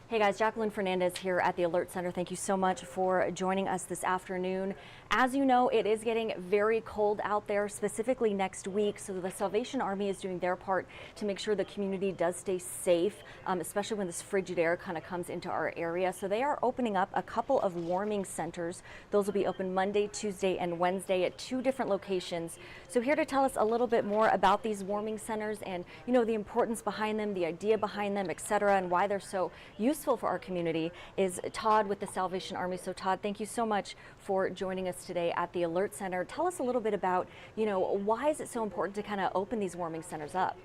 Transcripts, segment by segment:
Hey guys, Jacqueline Fernandez here at the Alert Center. Thank you so much for joining us this afternoon. As you know, it is getting very cold out there, specifically next week. So the Salvation Army is doing their part to make sure the community does stay safe, especially when this frigid air kind of comes into our area. So they are opening up a couple of warming centers. Those will be open Monday, Tuesday, and Wednesday at 2 different locations. So here to tell us a little bit more about these warming centers and, you know, the importance behind them, the idea behind them, etc., and why they're so useful for our community is Todd with the Salvation Army. So Todd, thank you so much for joining us today at the Alert Center. Tell us a little bit about, you know, why is it so important to kind of open these warming centers up?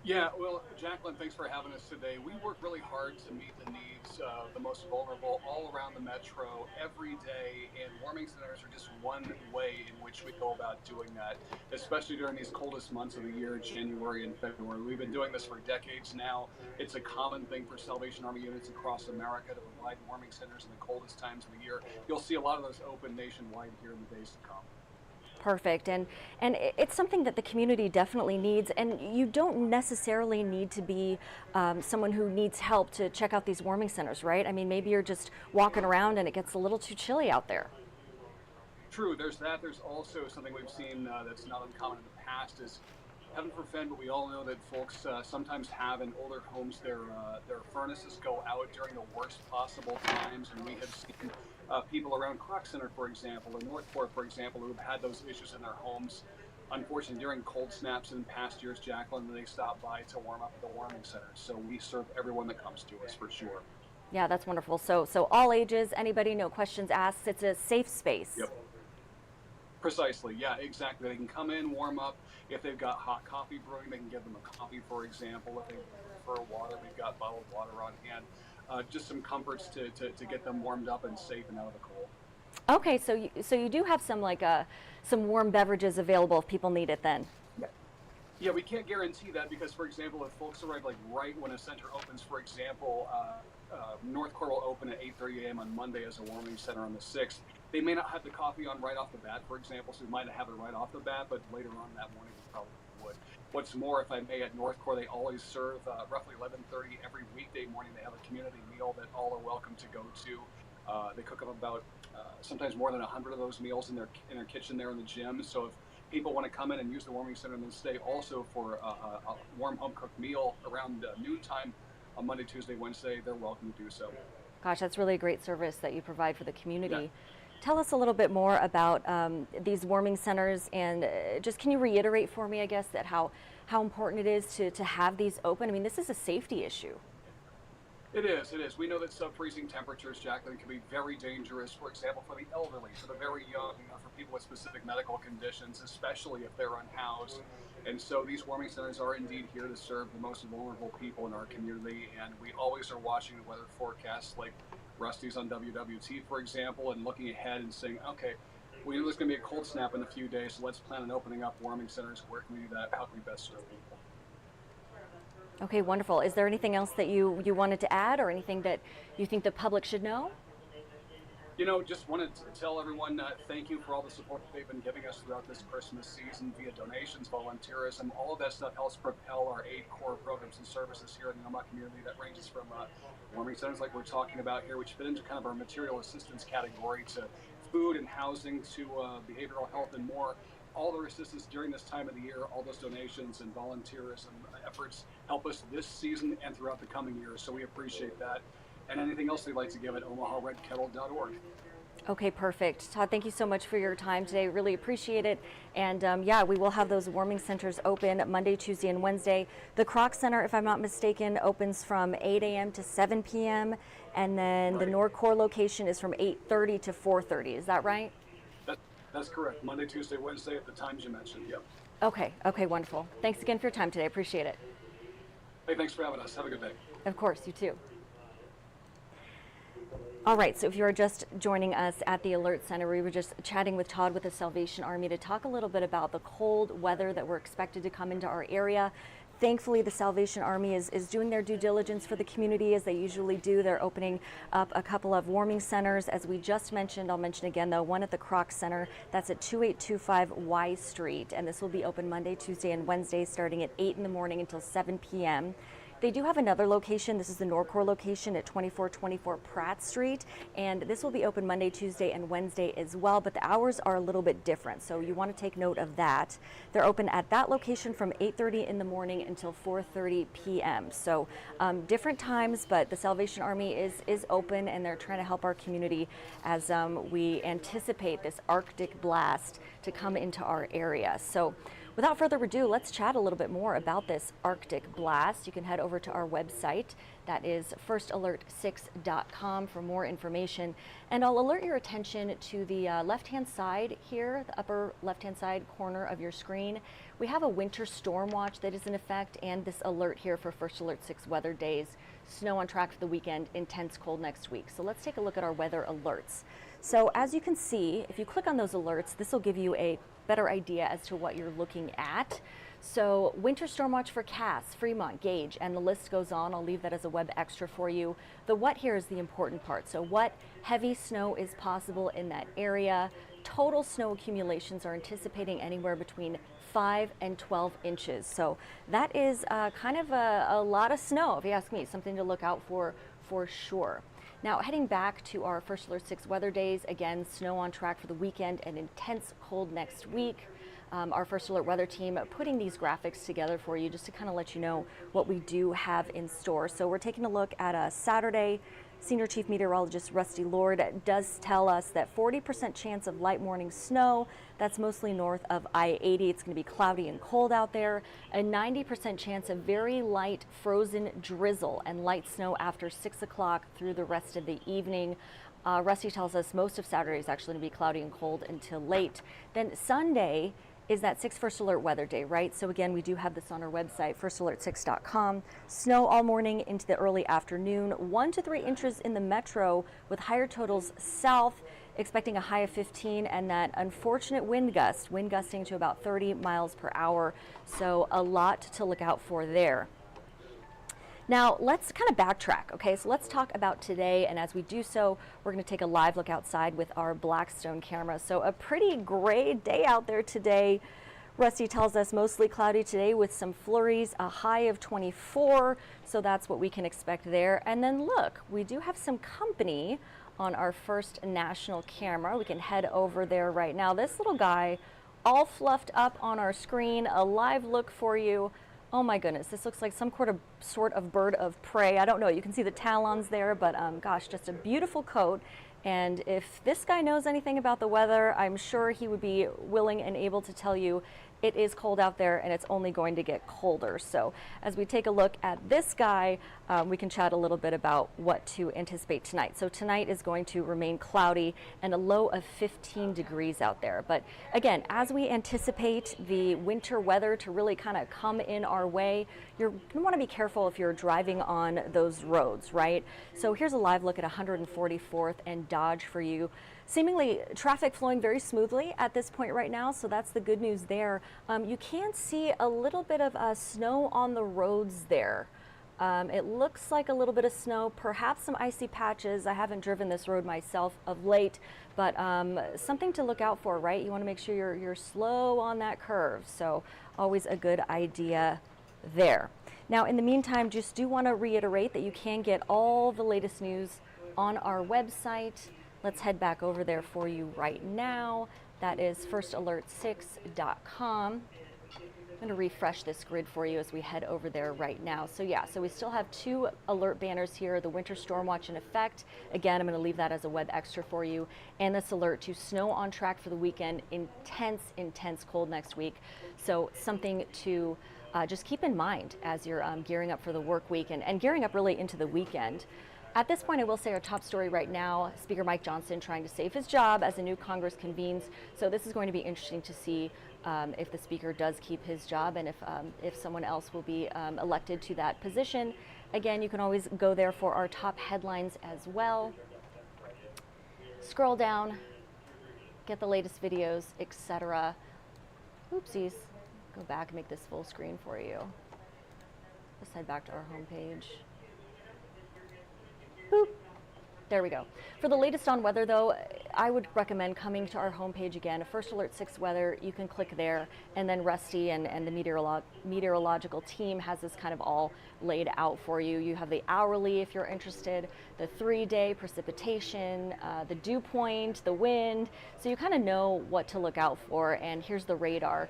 Yeah, well, Jacqueline, thanks for having us today. We work really hard to meet the needs of the most vulnerable all around the metro every day, and warming centers are just one way in which we go about doing that, especially during these coldest months of the year, January and February. We've been doing this for decades now. It's a common thing for Salvation Army units across America to provide warming centers in the coldest times of the year. You'll see a lot of those open nationwide here in the days to come. Perfect. And it's something that the community definitely needs. And you don't necessarily need to be someone who needs help to check out these warming centers, right? I mean, maybe you're just walking around and it gets a little too chilly out there. True, there's that. There's also something we've seen that's not uncommon in the past is, heaven forbid, but we all know that folks sometimes have in older homes their furnaces go out during the worst possible times, and we have seen people around Kroc Center, for example, or Northport, for example, who have had those issues in their homes. Unfortunately, during cold snaps in past years, Jacqueline, they stop by to warm up at the warming centers. So we serve everyone that comes to us, for sure. Yeah, that's wonderful. So all ages, anybody, no questions asked. It's a safe space. Yep. Precisely. Yeah, exactly. They can come in, warm up. If they've got hot coffee brewing, they can give them a coffee, for example. If they prefer water, we've got bottled water on hand. Just some comforts to get them warmed up and safe and out of the cold. Okay, so you do have some some warm beverages available if people need it then. Yeah, we can't guarantee that because, for example, if folks arrive like right when a center opens, for example, Northport will open at 8:30 a.m. on Monday as a warming center on the 6th. They may not have the coffee on right off the bat, for example, so we might have it right off the bat, but later on that morning we probably would. What's more, if I may, at Northport, they always serve roughly 11:30 every weekday morning. They have a community meal that all are welcome to go to. They cook up about sometimes more than 100 of those meals in their kitchen there in the gym. So if people want to come in and use the warming center and then stay also for a warm home cooked meal around noontime on Monday, Tuesday, Wednesday, they're welcome to do so. Gosh, that's really a great service that you provide for the community. Yeah. Tell us a little bit more about these warming centers, and just can you reiterate for me, I guess, that how important it is to have these open? I mean, this is a safety issue. It is. We know that sub-freezing temperatures, Jacqueline, can be very dangerous, for example, for the elderly, for the very young, for people with specific medical conditions, especially if they're unhoused. And so these warming centers are indeed here to serve the most vulnerable people in our community, and we always are watching the weather forecasts like Rusty's on WWT, for example, and looking ahead and saying, okay, we know there's going to be a cold snap in a few days, so let's plan on opening up warming centers. Where can we do that? How can we best serve people? Okay, wonderful. Is there anything else that you wanted to add, or anything that you think the public should know? You know, just wanted to tell everyone thank you for all the support that they've been giving us throughout this Christmas season via donations, volunteerism. All of that stuff helps propel our 8 core programs and services here in the Omaha community. That ranges from warming centers like we're talking about here, which fit into kind of our material assistance category, to food and housing, to behavioral health and more. All the assistance during this time of the year, all those donations and volunteerism efforts help us this season and throughout the coming years. So we appreciate that. And anything else they'd like to give at omaharedkettle.org. Okay, perfect. Todd, thank you so much for your time today. Really appreciate it. And yeah, we will have those warming centers open Monday, Tuesday, and Wednesday. The Kroc Center, if I'm not mistaken, opens from 8 a.m. to 7 p.m. And then the Northport location is from 8:30 to 4:30. Is that right? That's correct. Monday, Tuesday, Wednesday at the times you mentioned. Yep. Okay, wonderful. Thanks again for your time today. Appreciate it. Hey, thanks for having us. Have a good day. Of course, you too. All right, so if you are just joining us at the Alert Center, we were just chatting with Todd with the Salvation Army to talk a little bit about the cold weather that we're expected to come into our area. Thankfully, the Salvation Army is doing their due diligence for the community as they usually do. They're opening up a couple of warming centers, as we just mentioned. I'll mention again, though, one at the Kroc Center. That's at 2825 Y Street, and this will be open Monday, Tuesday, and Wednesday starting at 8 in the morning until 7 p.m. They do have another location. This is the Norcor location at 2424 Pratt Street, and this will be open Monday, Tuesday, and Wednesday as well, but the hours are a little bit different, so you want to take note of that. They're open at that location from 8:30 in the morning until 4:30 p.m. So different times, but the Salvation Army is open, and they're trying to help our community as we anticipate this Arctic blast to come into our area. So without further ado, let's chat a little bit more about this Arctic blast. You can head over to our website. That is firstalert6.com for more information. And I'll alert your attention to the left-hand side here, the upper left-hand side corner of your screen. We have a winter storm watch that is in effect, and this alert here for First Alert 6 weather days. Snow on track for the weekend, intense cold next week. So let's take a look at our weather alerts. So as you can see, if you click on those alerts, this will give you a better idea as to what you're looking at. So winter storm watch for Cass, Fremont, Gage, and the list goes on. I'll leave that as a web extra for you. The what here is the important part. So what heavy snow is possible in that area. Total snow accumulations are anticipating anywhere between 5 and 12 inches. So that is kind of a lot of snow, if you ask me, something to look out for sure. Now, heading back to our First Alert 6 weather days, again, snow on track for the weekend and intense cold next week. Our First Alert weather team putting these graphics together for you just to kind of let you know what we do have in store. So we're taking a look at Saturday. Senior Chief Meteorologist Rusty Lord does tell us that 40% chance of light morning snow. That's mostly north of I-80. It's going to be cloudy and cold out there. A 90% chance of very light frozen drizzle and light snow after 6 o'clock through the rest of the evening. Rusty tells us most of Saturday is actually going to be cloudy and cold until late. Then Sunday is that 6 First Alert weather day, right? So again, we do have this on our website, firstalert6.com. Snow all morning into the early afternoon, 1 to 3 inches in the metro with higher totals south, expecting a high of 15, and that unfortunate wind gusting to about 30 miles per hour. So a lot to look out for there. Now, let's kind of backtrack, okay? So let's talk about today, and as we do so, we're going to take a live look outside with our Blackstone camera. So a pretty gray day out there today. Rusty tells us mostly cloudy today with some flurries, a high of 24, so that's what we can expect there. And then look, we do have some company on our first national camera. We can head over there right now. This little guy all fluffed up on our screen, a live look for you. Oh my goodness, this looks like some sort of bird of prey. I don't know, you can see the talons there, but gosh, just a beautiful coat. And if this guy knows anything about the weather, I'm sure he would be willing and able to tell you it is cold out there and it's only going to get colder. So as we take a look at this guy, we can chat a little bit about what to anticipate tonight. So tonight is going to remain cloudy and a low of 15 degrees out there. But again, as we anticipate the winter weather to really kind of come in our way, you're going to want to be careful if you're driving on those roads, right? So here's a live look at 144th and Dodge for you. Seemingly traffic flowing very smoothly at this point right now, so that's the good news there. You can see a little bit of snow on the roads there. It looks like a little bit of snow, perhaps some icy patches. I haven't driven this road myself of late, but something to look out for, right? You want to make sure you're slow on that curve, so always a good idea there. Now, in the meantime, just do want to reiterate that you can get all the latest news on our website. Let's head back over there for you right now. That is firstalert6.com. I'm going to refresh this grid for you as we head over there right now. So yeah, so we still have 2 alert banners here. The winter storm watch in effect. Again, I'm going to leave that as a web extra for you. And this alert to snow on track for the weekend. Intense cold next week. So something to just keep in mind as you're gearing up for the work week and gearing up really into the weekend. At this point, I will say our top story right now, Speaker Mike Johnson trying to save his job as a new Congress convenes. So this is going to be interesting to see if the Speaker does keep his job and if someone else will be elected to that position. Again, you can always go there for our top headlines as well. scroll down, get the latest videos, etc. Oopsies. Go back and make this full screen for you. Let's head back to our homepage. Boop. There we go. For the latest on weather, though, I would recommend coming to our homepage again. First Alert 6 weather, you can click there, and then Rusty and the meteorological team has this kind of all laid out for you. You have the hourly if you're interested, the 3-day precipitation, the dew point, the wind, so you kind of know what to look out for. And here's the radar.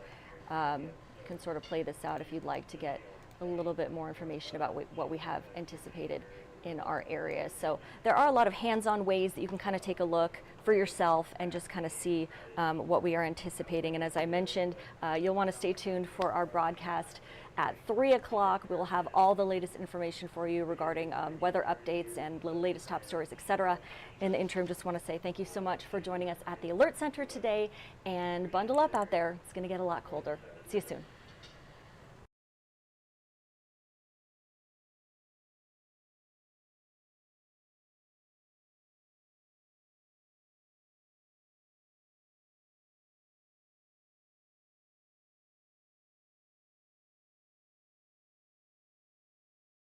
You can sort of play this out if you'd like to get a little bit more information about what we have anticipated in our area. So there are a lot of hands-on ways that you can kind of take a look for yourself and just kind of see what we are anticipating. And as I mentioned, you'll want to stay tuned for our broadcast at 3 o'clock. We'll have all the latest information for you regarding weather updates and the latest top stories, etc. In the interim, just want to say thank you so much for joining us at the Alert Center today, and bundle up out there. It's going to get a lot colder. See you soon.